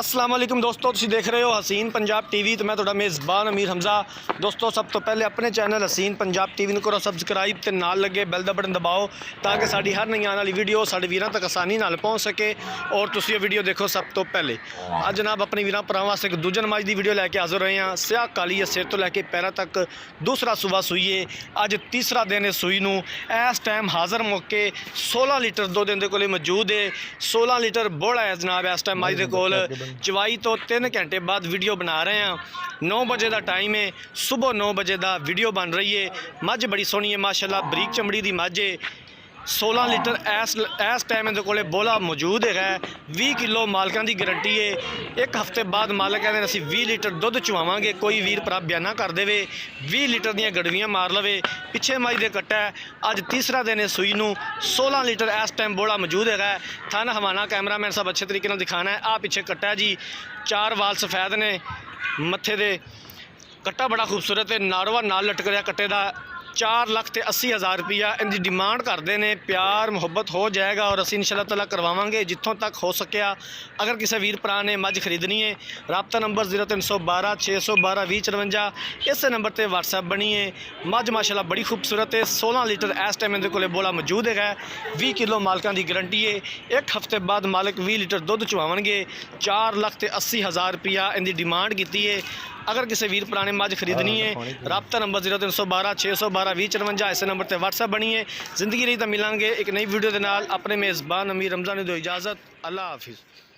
अस्सलाम वालेकुम दोस्तों, तुसीं देख रहे हो हसीन पंजाब टीवी। तो मैं तुहाडा मेज़बान अमीर हमज़ा। दोस्तों, सब तो पहले अपने चैनल हसीन पंजाब टीवी नूं करो सबसक्राइब ते नाल लगे बैल दा बटन दबाओ ताकि साडी हर नई आने वाली वीडियो साडे वीरां तक आसानी नाल पहुँच सके और तुसीं ये वीडियो देखो सब तो पहले। अज जनाब अपने वीरां भरावां वास्ते एक दूजे नमाज की वीडियो लैके हाज़र होए हैं। स्याह काली है, सिर तो लैके पैरों तक दूसरा सूबा सूई है। अज तीसरा दिन है सूई नूं। इस टाइम हाज़र मौके 16 लीटर दुध इहदे कोले मौजूद है। 16 लीटर बोड़ा है जनाब इस टाइम मज दे कोल। चवाई तो 3 घंटे बाद वीडियो बना रहे हैं। 9 बजे का टाइम है, सुबह 9 बजे का वीडियो बन रही है। मझ बड़ी सोहनी है माशाल्लाह, बरीक चमड़ी की मझ है। 16 लीटर इस टाइम इहदे कोले बोला मौजूद है। 20 किलो मालकां की गारंटी है। एक हफ्ते बाद मालक कहते असीं 20 लीटर दुध चवावांगे। कोई वीर भरा बयाना कर देवे 20 लीटर दियां गड़वियां मार लवे। पिछे मई दे कट्टा है। अज तीसरा दिन है सूई नूं। 16 लीटर इस टाइम बोला मौजूद है। थन हवाना कैमरामैन साहब अच्छे तरीके दिखाना है। आ पिछे कट्टा है जी, 4 वाल सफेद ने मत्थे दे। कट्टा बड़ा खूबसूरत है, नारवा नाल लटक रहा कट्टे का। 4,80,000 रुपया इनकी डिमांड करते हैं। प्यार मुहब्बत हो जाएगा और असीं इंशाअल्लाह ताला करवावांगे जितों तक हो सकिया। अगर किसी वीर भरा ने मझ खरीदनी है, राबता नंबर 0312 612 2054 इस नंबर पर व्हाट्सएप बनी है। मझ माशाल्लाह बड़ी खूबसूरत है। 16 लीटर इस टाइम इहदे कोले बोला मौजूद है। 20 किलो मालकां की गारंटी है। एक हफ्ते बाद मालिक 20 लीटर दुध चवावणगे। 4,80,000 रुपया इनकी डिमांड की है। अगर किसी वीर भरा ने मझ खरीदनी है, राबता नंबर 0312 612 2054 इस नंबर पर व्हाट्सएप बनी है। जिंदगी रही तो मिलेंगे एक नई वीडियो के नाल। अपने मेज़बान अमीर रमज़ान ने दो इजाज़त। अल्लाह हाफिज़।